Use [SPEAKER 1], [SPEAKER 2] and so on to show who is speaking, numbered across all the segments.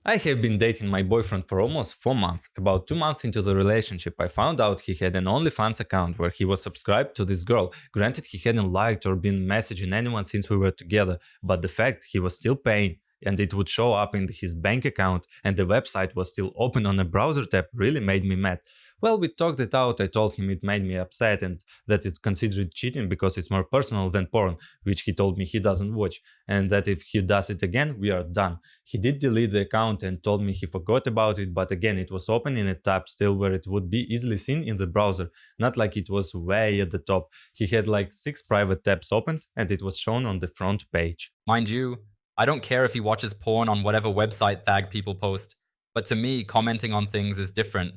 [SPEAKER 1] I have been dating my boyfriend for almost 4 months. About 2 months into the relationship, I found out he had an OnlyFans account where he was subscribed to this girl. Granted, he hadn't liked or been messaging anyone since we were together, but the fact he was still paying and it would show up in his bank account and the website was still open on a browser tab really made me mad. Well, we talked it out. I told him it made me upset and that it's considered cheating because it's more personal than porn, which he told me he doesn't watch, and that if he does it again, we are done. He did delete the account and told me he forgot about it, but again, it was open in a tab still where it would be easily seen in the browser, not like it was way at the top. He had like 6 private tabs opened and it was shown on the front page.
[SPEAKER 2] Mind you, I don't care if he watches porn on whatever website thag people post, but to me, commenting on things is different.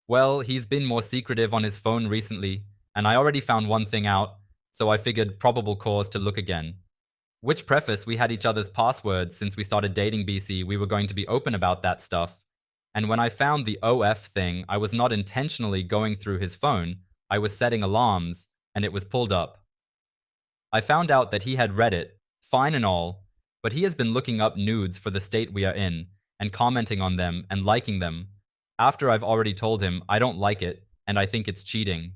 [SPEAKER 2] Well, he's been more secretive on his phone recently, and I already found one thing out, so I figured probable cause to look again. Which preface we had each other's passwords since we started dating BC, we were going to be open about that stuff. And when I found the OF thing, I was not intentionally going through his phone, I was setting alarms, and it was pulled up. I found out that he had read it, fine and all, but he has been looking up nudes for the state we are in, and commenting on them and liking them, after I've already told him I don't like it and I think it's cheating.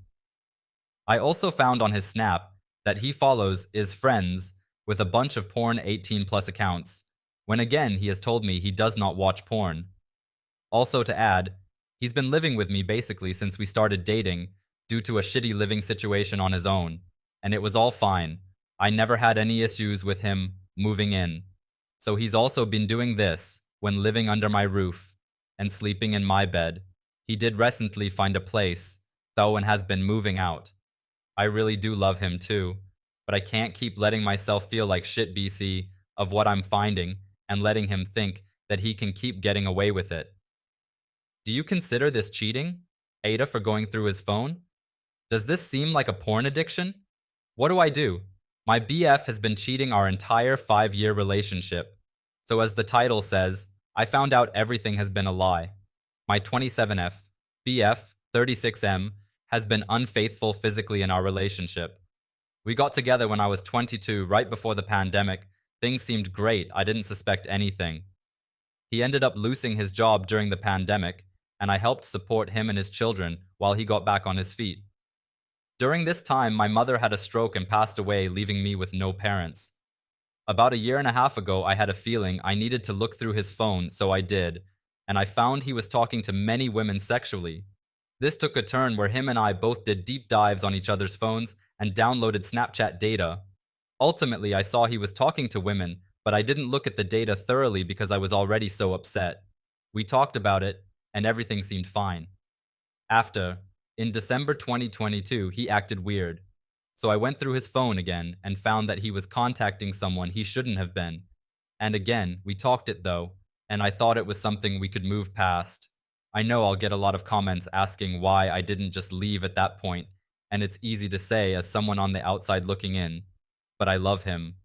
[SPEAKER 2] I also found on his Snap that he follows is friends with a bunch of porn 18 plus accounts, when again he has told me he does not watch porn. Also to add, he's been living with me basically since we started dating due to a shitty living situation on his own, and it was all fine. I never had any issues with him moving in. So he's also been doing this when living under my roof and sleeping in my bed. He did recently find a place, though, and has been moving out. I really do love him too, but I can't keep letting myself feel like shit, BC, of what I'm finding and letting him think that he can keep getting away with it. Do you consider this cheating, Ada, for going through his phone? Does this seem like a porn addiction? What do I do? My BF has been cheating our entire 5-year relationship. So as the title says, I found out everything has been a lie. My 27F, BF, 36M, has been unfaithful physically in our relationship. We got together when I was 22, right before the pandemic. Things seemed great, I didn't suspect anything. He ended up losing his job during the pandemic, and I helped support him and his children while he got back on his feet. During this time, my mother had a stroke and passed away, leaving me with no parents. About a year and a half ago, I had a feeling I needed to look through his phone, so I did, and I found he was talking to many women sexually. This took a turn where him and I both did deep dives on each other's phones and downloaded Snapchat data. Ultimately, I saw he was talking to women, but I didn't look at the data thoroughly because I was already so upset. We talked about it, and everything seemed fine. After, in December 2022, he acted weird. So I went through his phone again and found that he was contacting someone he shouldn't have been. And again, we talked it though, and I thought it was something we could move past. I know I'll get a lot of comments asking why I didn't just leave at that point, and it's easy to say as someone on the outside looking in, but I love him.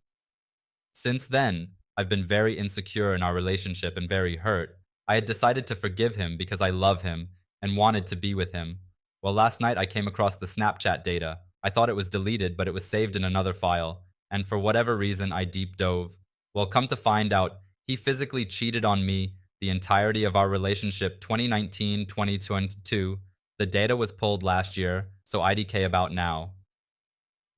[SPEAKER 2] Since then, I've been very insecure in our relationship and very hurt. I had decided to forgive him because I love him and wanted to be with him. Well, last night I came across the Snapchat data. I thought it was deleted, but it was saved in another file, and for whatever reason I deep dove. Well, come to find out, he physically cheated on me the entirety of our relationship 2019-2022. The data was pulled last year, so IDK about now.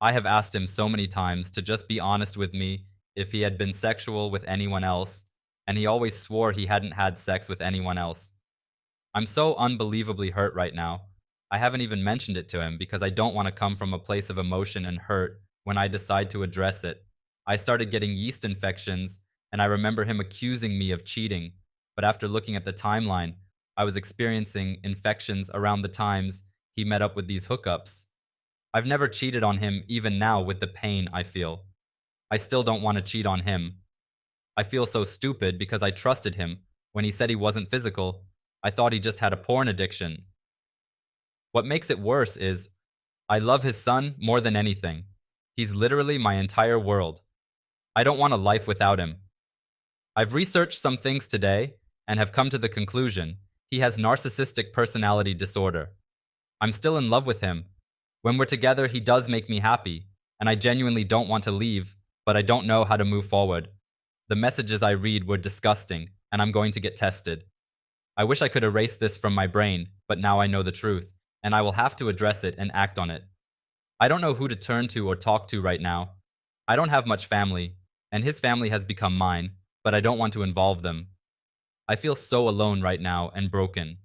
[SPEAKER 2] I have asked him so many times to just be honest with me if he had been sexual with anyone else, and he always swore he hadn't had sex with anyone else. I'm so unbelievably hurt right now. I haven't even mentioned it to him because I don't want to come from a place of emotion and hurt when I decide to address it. I started getting yeast infections, and I remember him accusing me of cheating, but after looking at the timeline, I was experiencing infections around the times he met up with these hookups. I've never cheated on him even now with the pain I feel. I still don't want to cheat on him. I feel so stupid because I trusted him. When he said he wasn't physical, I thought he just had a porn addiction. What makes it worse is, I love his son more than anything. He's literally my entire world. I don't want a life without him. I've researched some things today and have come to the conclusion he has narcissistic personality disorder. I'm still in love with him. When we're together, he does make me happy, and I genuinely don't want to leave, but I don't know how to move forward. The messages I read were disgusting, and I'm going to get tested. I wish I could erase this from my brain, but now I know the truth, and I will have to address it and act on it. I don't know who to turn to or talk to right now. I don't have much family, and his family has become mine, but I don't want to involve them. I feel so alone right now and broken.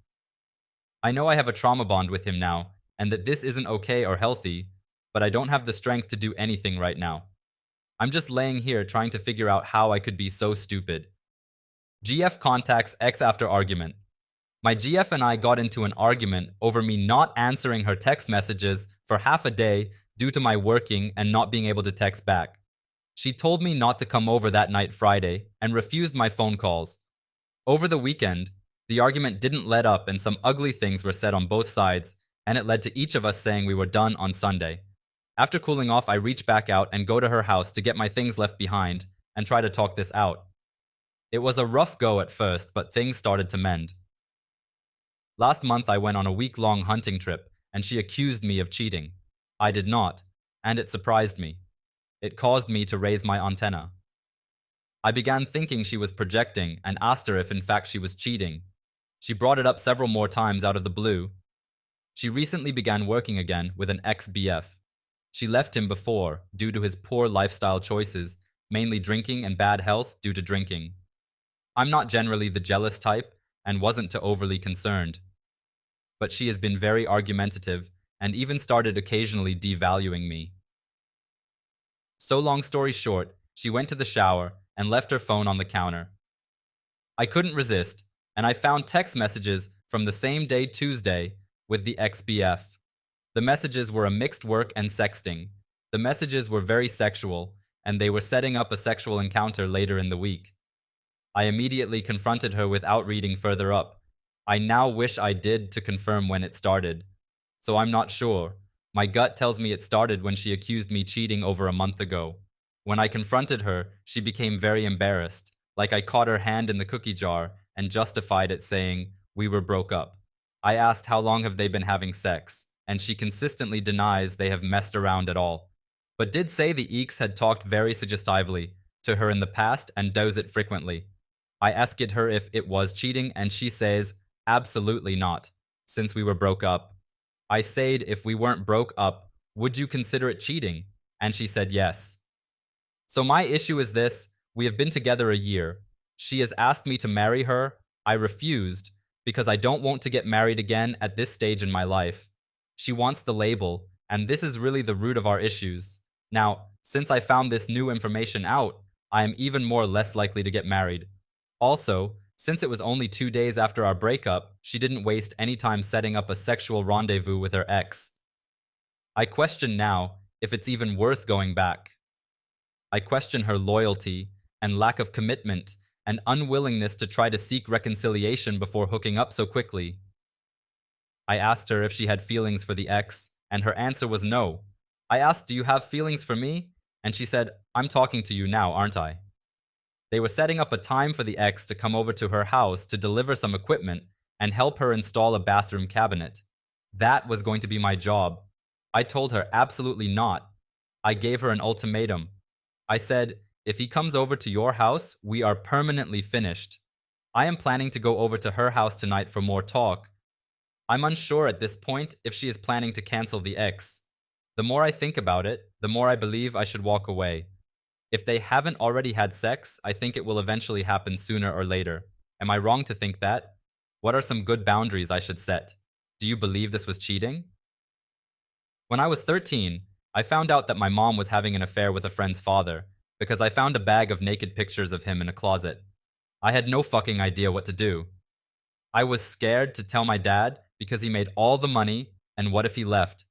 [SPEAKER 2] I know I have a trauma bond with him now, and that this isn't okay or healthy, but I don't have the strength to do anything right now. I'm just laying here trying to figure out how I could be so stupid. GF contacts ex after argument. My GF and I got into an argument over me not answering her text messages for half a day due to my working and not being able to text back. She told me not to come over that night Friday and refused my phone calls. Over the weekend, the argument didn't let up and some ugly things were said on both sides, and it led to each of us saying we were done on Sunday. After cooling off, I reach back out and go to her house to get my things left behind and try to talk this out. It was a rough go at first, but things started to mend. Last month I went on a week-long hunting trip and she accused me of cheating. I did not, and it surprised me. It caused me to raise my antenna. I began thinking she was projecting and asked her if in fact she was cheating. She brought it up several more times out of the blue. She recently began working again with an ex-BF. She left him before due to his poor lifestyle choices, mainly drinking and bad health due to drinking. I'm not generally the jealous type and wasn't too overly concerned. But she has been very argumentative and even started occasionally devaluing me. So long story short, she went to the shower and left her phone on the counter. I couldn't resist, and I found text messages from the same day Tuesday with the ex-BF. The messages were a mixed work and sexting. The messages were very sexual, and they were setting up a sexual encounter later in the week. I immediately confronted her without reading further up. I now wish I did to confirm when it started. So I'm not sure. My gut tells me it started when she accused me cheating over a month ago. When I confronted her, she became very embarrassed, like I caught her hand in the cookie jar and justified it saying, "We were broke up." I asked how long have they been having sex, and she consistently denies they have messed around at all, but did say the ex had talked very suggestively to her in the past and does it frequently. I asked her if it was cheating and she says, absolutely not, since we were broke up. I said if we weren't broke up, would you consider it cheating? And she said yes. So my issue is this, we have been together a year. She has asked me to marry her. I refused because I don't want to get married again at this stage in my life. She wants the label, and this is really the root of our issues. Now, since I found this new information out, I am even more less likely to get married. Also, since it was only 2 days after our breakup, she didn't waste any time setting up a sexual rendezvous with her ex. I question now if it's even worth going back. I question her loyalty and lack of commitment and unwillingness to try to seek reconciliation before hooking up so quickly. I asked her if she had feelings for the ex, and her answer was no. I asked, "Do you have feelings for me?" And she said, "I'm talking to you now, aren't I?" They were setting up a time for the ex to come over to her house to deliver some equipment and help her install a bathroom cabinet. That was going to be my job. I told her absolutely not. I gave her an ultimatum. I said, if he comes over to your house, we are permanently finished. I am planning to go over to her house tonight for more talk. I'm unsure at this point if she is planning to cancel the ex. The more I think about it, the more I believe I should walk away. If they haven't already had sex, I think it will eventually happen sooner or later. Am I wrong to think that? What are some good boundaries I should set? Do you believe this was cheating? When I was 13, I found out that my mom was having an affair with a friend's father because I found a bag of naked pictures of him in a closet. I had no fucking idea what to do. I was scared to tell my dad because he made all the money, and what if he left?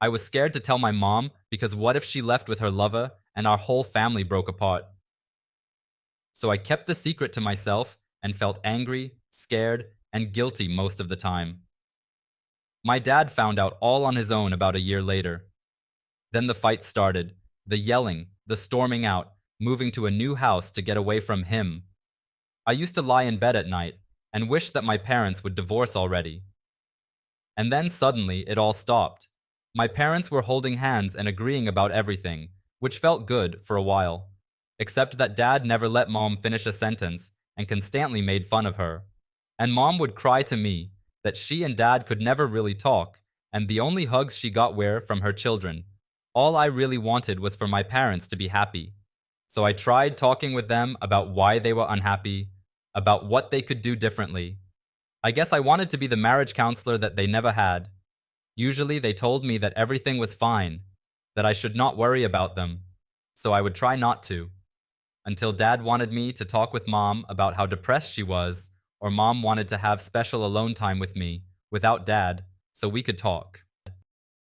[SPEAKER 2] I was scared to tell my mom because what if she left with her lover and our whole family broke apart? So I kept the secret to myself and felt angry, scared, and guilty most of the time. My dad found out all on his own about a year later. Then the fight started, the yelling, the storming out, moving to a new house to get away from him. I used to lie in bed at night and wish that my parents would divorce already. And then suddenly it all stopped. My parents were holding hands and agreeing about everything, which felt good for a while. Except that dad never let mom finish a sentence, and constantly made fun of her. And mom would cry to me that she and dad could never really talk, and the only hugs she got were from her children. All I really wanted was for my parents to be happy. So I tried talking with them about why they were unhappy, about what they could do differently. I guess I wanted to be the marriage counselor that they never had. Usually they told me that everything was fine, that I should not worry about them, so I would try not to. Until dad wanted me to talk with mom about how depressed she was, or mom wanted to have special alone time with me, without dad, so we could talk.